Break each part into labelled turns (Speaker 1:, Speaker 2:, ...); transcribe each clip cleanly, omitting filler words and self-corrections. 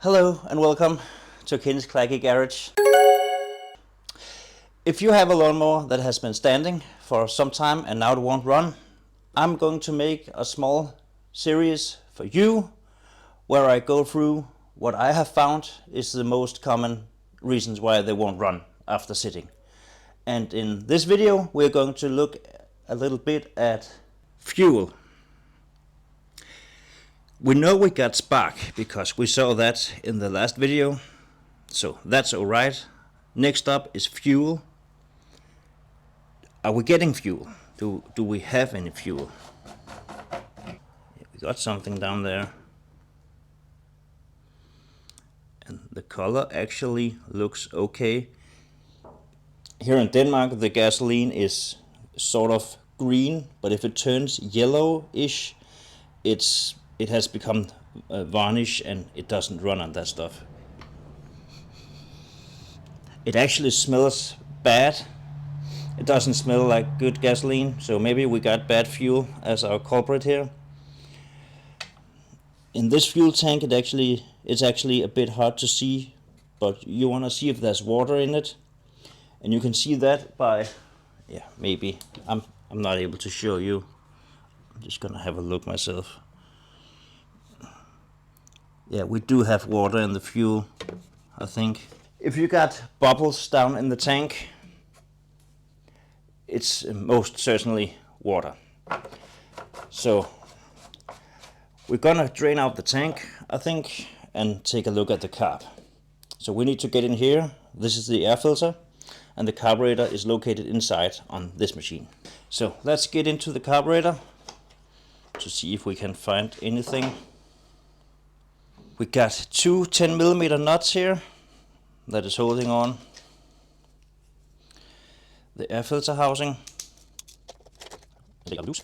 Speaker 1: Hello and welcome to Ken's Clacky Garage. If you have a lawnmower that has been standing for some time and now it won't run, I'm going to make a small series for you where I go through what I have found is the most common reasons why they won't run after sitting. And in this video we're going to look a little bit at fuel. We know we got spark because we saw that in the last video, so that's alright. Next up is fuel. Are we getting fuel? Do we have any fuel? We got something down there. And the color actually looks okay. Here in Denmark the gasoline is sort of green, but if it turns yellowish, it has become varnish and it doesn't run on that stuff. It actually smells bad. It doesn't smell like good gasoline, so maybe we got bad fuel as our culprit here. In this fuel tank it's actually a bit hard to see, but you want to see if there's water in it. And you can see that by, maybe, I'm not able to show you. I'm just gonna have a look myself. Yeah, we do have water in the fuel, I think. If you got bubbles down in the tank, it's most certainly water. So we're gonna drain out the tank, I think, and take a look at the carb. So we need to get in here. This is the air filter, and the carburetor is located inside on this machine. So let's get into the carburetor to see if we can find anything. We got two 10mm nuts here that is holding on the air filter housing. Take it loose.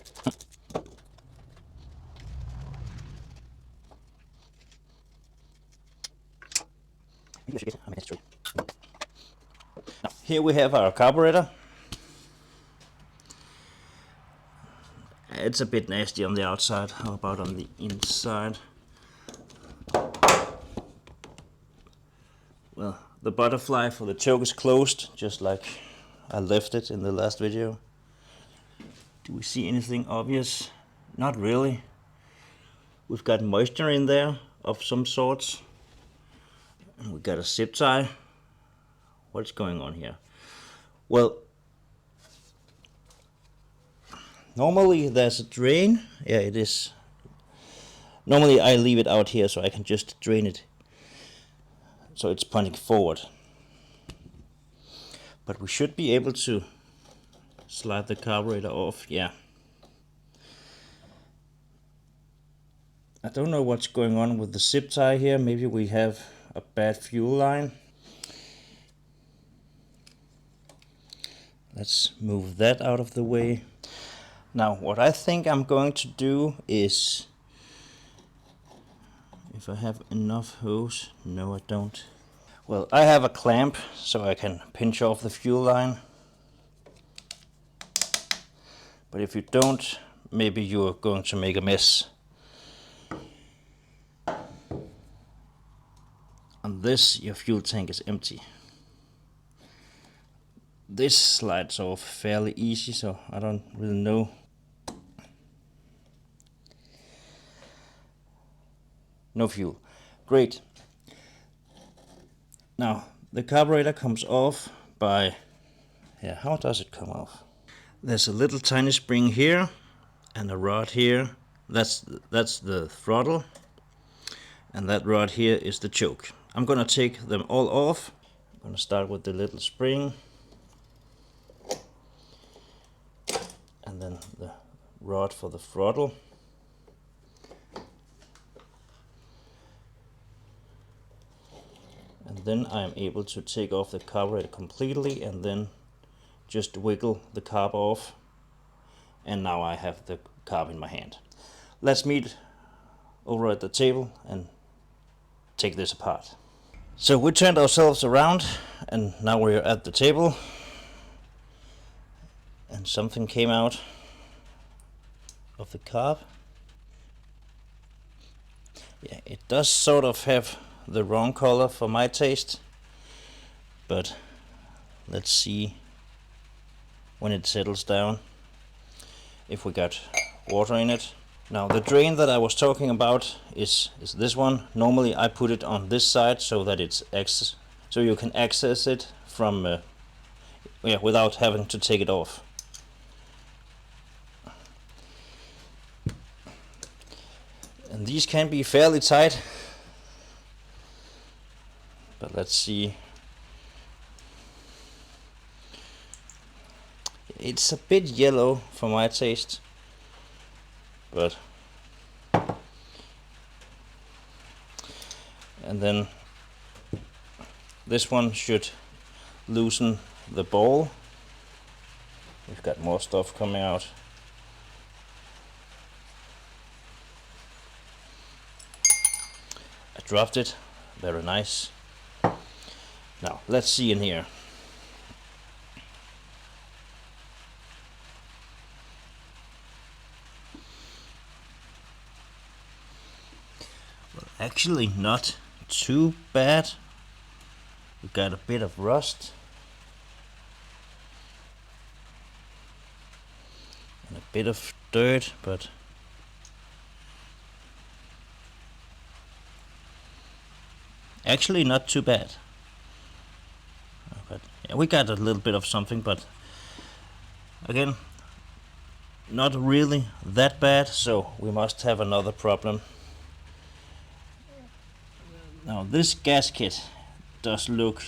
Speaker 1: Now, here we have our carburetor. It's a bit nasty on the outside. How about on the inside? Well, the butterfly for the choke is closed, just like I left it in the last video. Do we see anything obvious? Not really. We've got moisture in there of some sorts. And we got a zip tie. What's going on here? Well, normally there's a drain. Yeah, it is. Normally I leave it out here so I can just drain it. So it's pointing forward. But we should be able to slide the carburetor off, yeah. I don't know what's going on with the zip tie here. Maybe we have a bad fuel line. Let's move that out of the way. Now what I think I'm going to do is, if I have enough hose, no I don't. Well, I have a clamp so I can pinch off the fuel line. But if you don't, maybe you're going to make a mess. On this, your fuel tank is empty. This slides off fairly easy, so I don't really know. No fuel. Great. Now, the carburetor comes off by, how does it come off? There's a little tiny spring here and a rod here. That's the throttle, and that rod here is the choke. I'm gonna take them all off. I'm gonna start with the little spring, and then the rod for the throttle. And then I'm able to take off the carburetor completely and then just wiggle the carb off. And now I have the carb in my hand. Let's meet over at the table and take this apart. So we turned ourselves around and now we're at the table. And something came out of the carb. Yeah, it does sort of have the wrong color for my taste, but let's see when it settles down if we got water in it. Now the drain that I was talking about is this one. Normally I put it on this side so that it's so you can access it from without having to take it off. And these can be fairly tight, but let's see. It's a bit yellow for my taste, but and then this one should loosen the ball. We've got more stuff coming out. I dropped it. Very nice. Now let's see in here. Well, actually not too bad. We got a bit of rust and a bit of dirt, but actually not too bad. But yeah, we got a little bit of something, but again, not really that bad, so we must have another problem. Now this gasket does look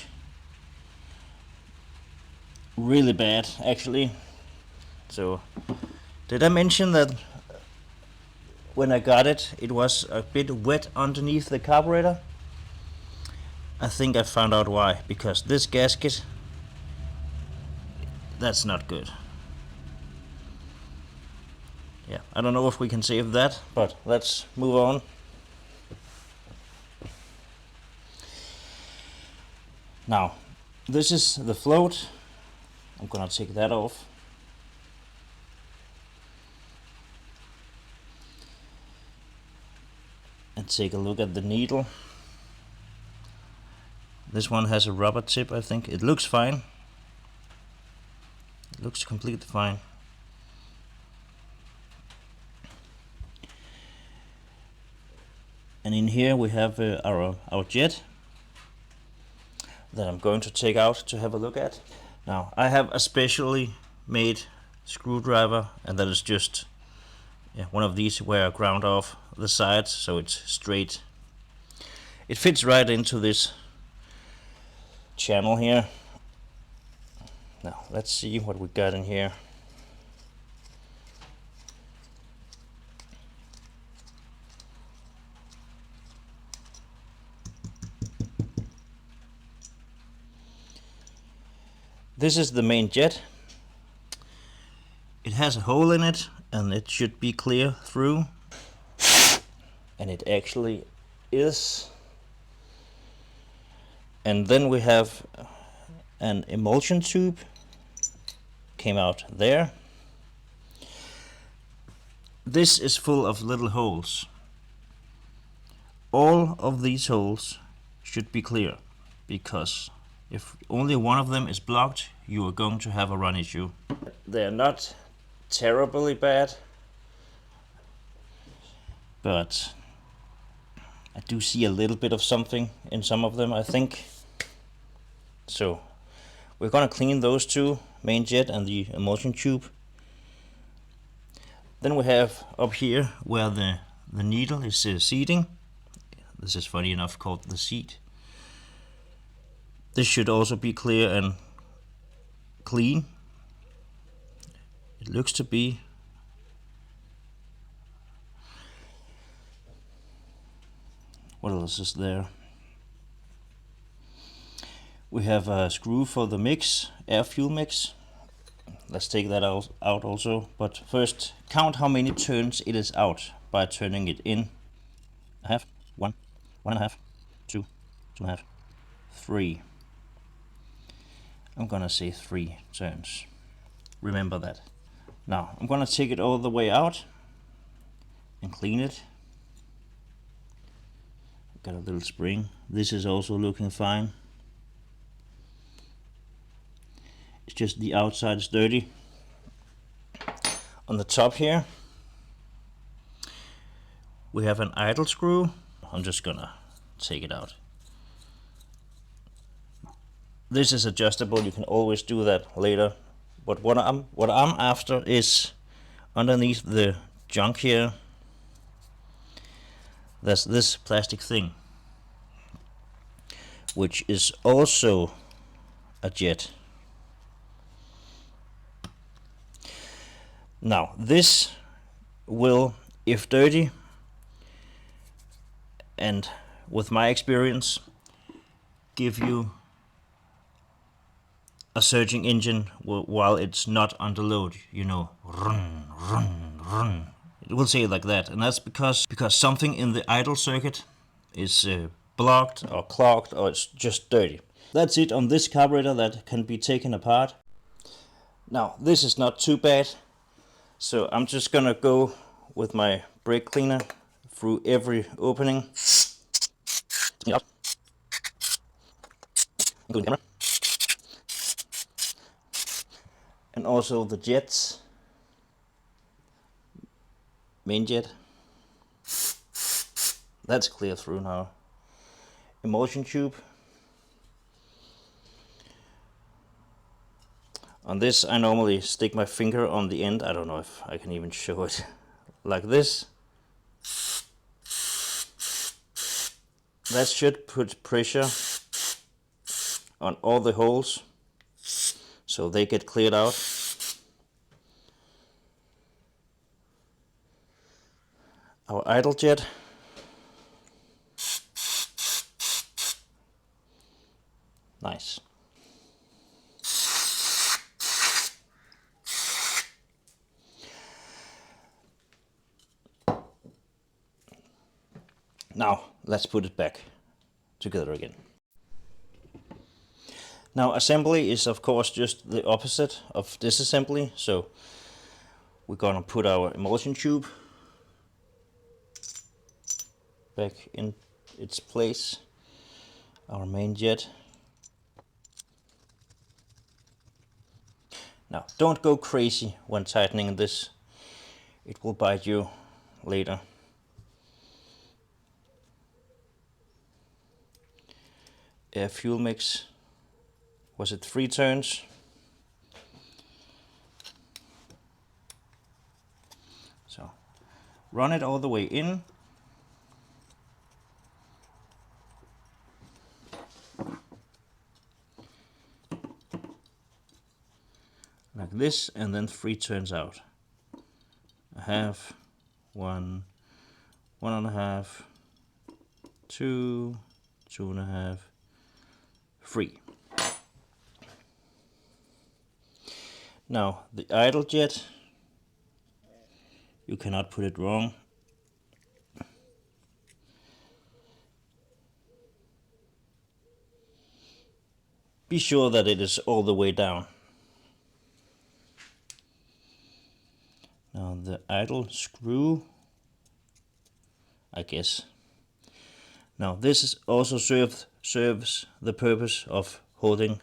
Speaker 1: really bad actually. So did I mention that when I got it, it was a bit wet underneath the carburetor? I think I found out why, because this gasket, that's not good. Yeah, I don't know if we can save that, but let's move on. Now, this is the float. I'm gonna take that off. And take a look at the needle. This one has a rubber tip, I think. It looks fine. It looks completely fine. And in here we have our jet that I'm going to take out to have a look at. Now I have a specially made screwdriver, and that is just one of these where I ground off the sides so it's straight. It fits right into this channel here. Now let's see what we got in here. This is the main jet. It has a hole in it and it should be clear through, and it actually is. And then we have an emulsion tube, came out there. This is full of little holes. All of these holes should be clear, because if only one of them is blocked, you are going to have a run issue. They're not terribly bad, but I do see a little bit of something in some of them, I think. So we're gonna clean those two, main jet and the emulsion tube. Then we have up here where the needle is seating. This is funny enough called the seat. This should also be clear and clean. It looks to be. What else is there? We have a screw for the mix, air fuel mix. Let's take that out also. But first, count how many turns it is out by turning it in. A half, one and a half, two and a half, three. I'm gonna say 3 turns. Remember that. Now I'm gonna take it all the way out and clean it. got a little spring. This is also looking fine. It's just the outside is dirty. On the top here we have an idle screw. I'm just gonna take it out. This is adjustable, you can always do that later. But what I'm after is underneath the junk here, there's this plastic thing, which is also a jet. Now this will, if dirty, and with my experience, give you a surging engine while it's not under load, you know, run, run, run. It will say it like that, and that's because something in the idle circuit is blocked or clogged, or it's just dirty. That's it on this carburetor that can be taken apart. Now this is not too bad, so I'm just gonna go with my brake cleaner through every opening, including the camera, and also the jets, main jet. That's clear through now. Emulsion tube. On this I normally stick my finger on the end. I don't know if I can even show it like this. That should put pressure on all the holes so they get cleared out. Our idle jet. Nice. Now let's put it back together again. Now assembly is of course just the opposite of disassembly, so we're gonna put our emulsion tube back in its place, our main jet. Now don't go crazy when tightening this, it will bite you later. Air fuel mix, was it 3 turns? So run it all the way in. Like this, and then 3 turns out. A half, 1, 1.5, 2, 2.5, 3. Now the idle jet, you cannot put it wrong. Be sure that it is all the way down. Now the idle screw, I guess. Now this is also serves the purpose of holding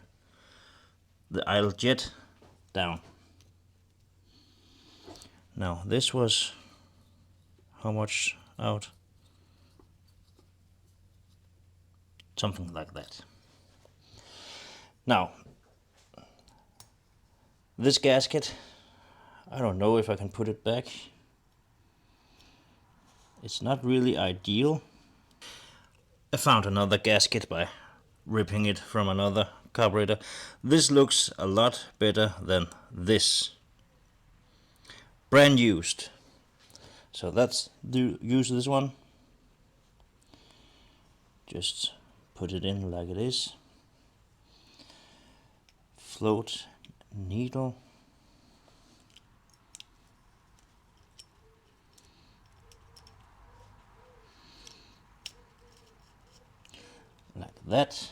Speaker 1: the idle jet down. Now this was how much out? Something like that. Now this gasket, I don't know if I can put it back. It's not really ideal. I found another gasket by ripping it from another carburetor. This looks a lot better than this. Brand used. So let's use this one. Just put it in like it is. Float needle. Like that.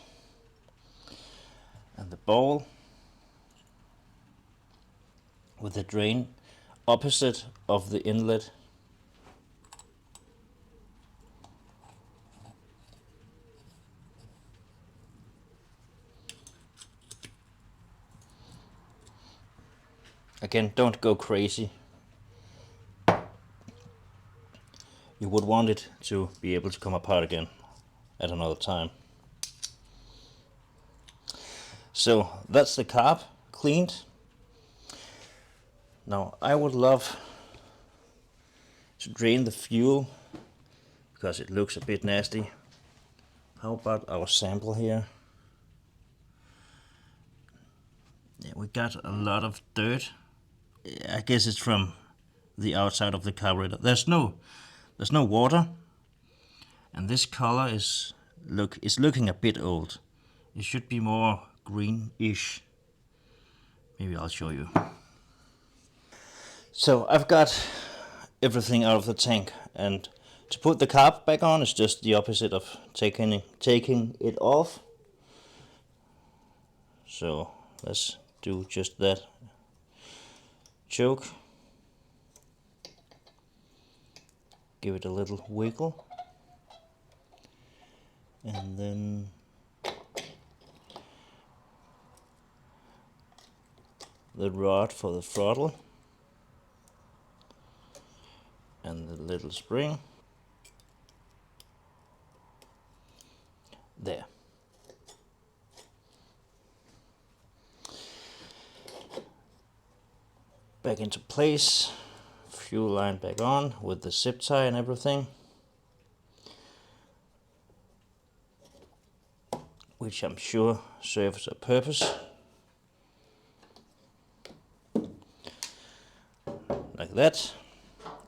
Speaker 1: And the ball with the drain opposite of the inlet. Again, don't go crazy. You would want it to be able to come apart again at another time. So that's the carb cleaned. Now I would love to drain the fuel because it looks a bit nasty. How about our sample here? Yeah, we got a lot of dirt. I guess it's from the outside of the carburetor. There's no water, and this color is looking a bit old. It should be more greenish. Maybe I'll show you. So I've got everything out of the tank, and to put the carb back on is just the opposite of taking it off. So let's do just that. Choke, give it a little wiggle, and then the rod for the throttle and the little spring there. Back into place, fuel line back on with the zip tie and everything, which I'm sure serves a purpose. Like that.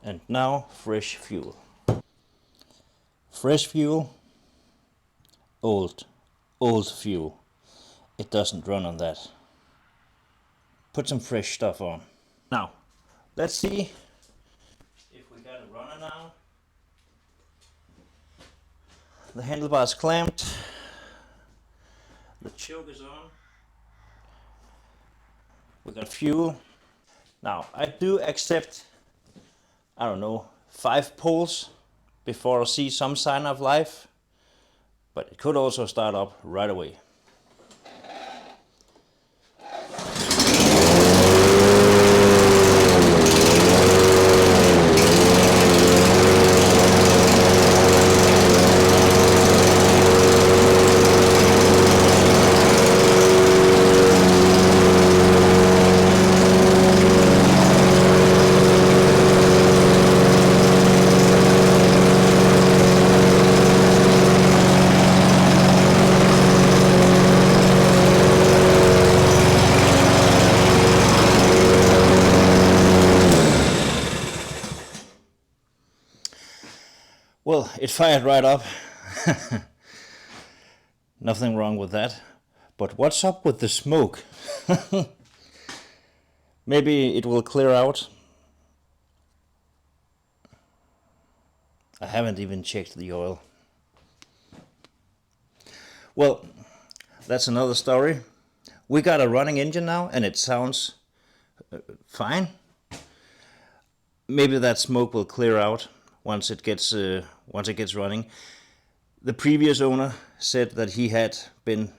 Speaker 1: And now fresh fuel. Fresh fuel, old fuel. It doesn't run on that. Put some fresh stuff on. Now, let's see if we got a runner now. The handlebar's clamped. The choke is on. We got fuel. Now, I do accept, I don't know, 5 pulls before I see some sign of life, but it could also start up right away. Well, it fired right up. Nothing wrong with that. But what's up with the smoke? Maybe it will clear out. I haven't even checked the oil. Well, that's another story. We got a running engine now and it sounds fine. Maybe that smoke will clear out once it gets running. The previous owner said that he had been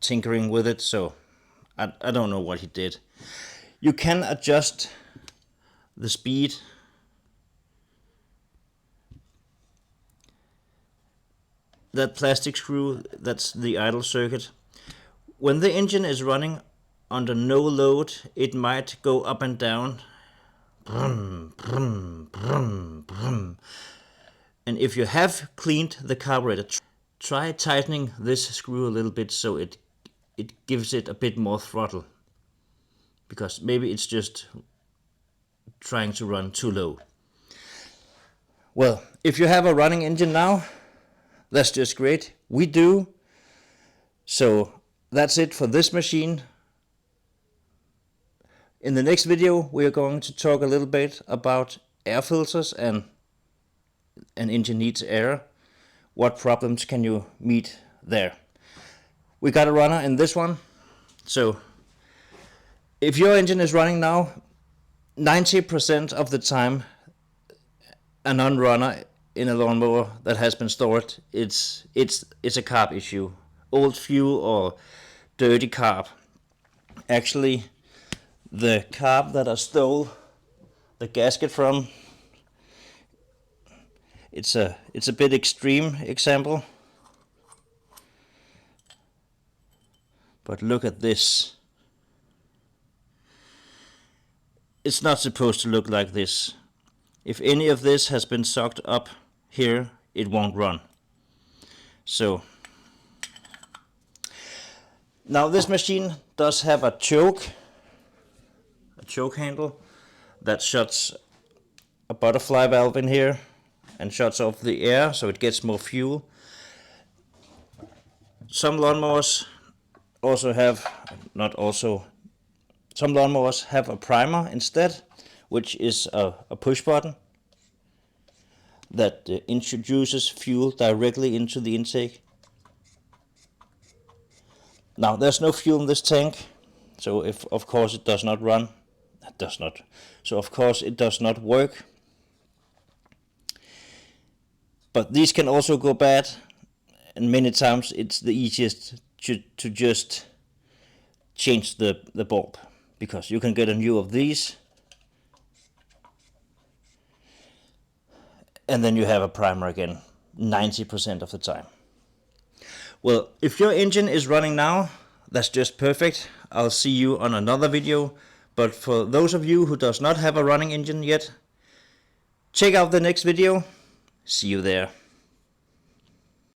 Speaker 1: tinkering with it, so I don't know what he did. You can adjust the speed. That plastic screw, that's the idle circuit. When the engine is running under no load, it might go up and down. Brum, brum, brum, brum. And if you have cleaned the carburetor, try tightening this screw a little bit so it gives it a bit more throttle. Because maybe it's just trying to run too low. Well, if you have a running engine now, that's just great. We do. So that's it for this machine. In the next video, we are going to talk a little bit about air filters and an engine needs air. What problems can you meet there? We got a runner in this one. So if your engine is running now, 90% of the time, a non-runner in a lawnmower that has been stored, it's a carb issue. Old fuel or dirty carb. Actually, the carb that I stole the gasket from. It's a bit extreme example, but look at this. It's not supposed to look like this. If any of this has been sucked up here, it won't run. So now this machine does have a choke handle that shuts a butterfly valve in here and shuts off the air so it gets more fuel. Some lawnmowers some lawnmowers have a primer instead, which is a push button that introduces fuel directly into the intake. Now there's no fuel in this tank, so of course it does not run. Of course it does not work. But these can also go bad, and many times it's the easiest to just change the bulb, because you can get a new of these and then you have a primer again 90% of the time. Well, if your engine is running now, that's just perfect. I'll see you on another video. But for those of you who does not have a running engine yet, check out the next video. See you there.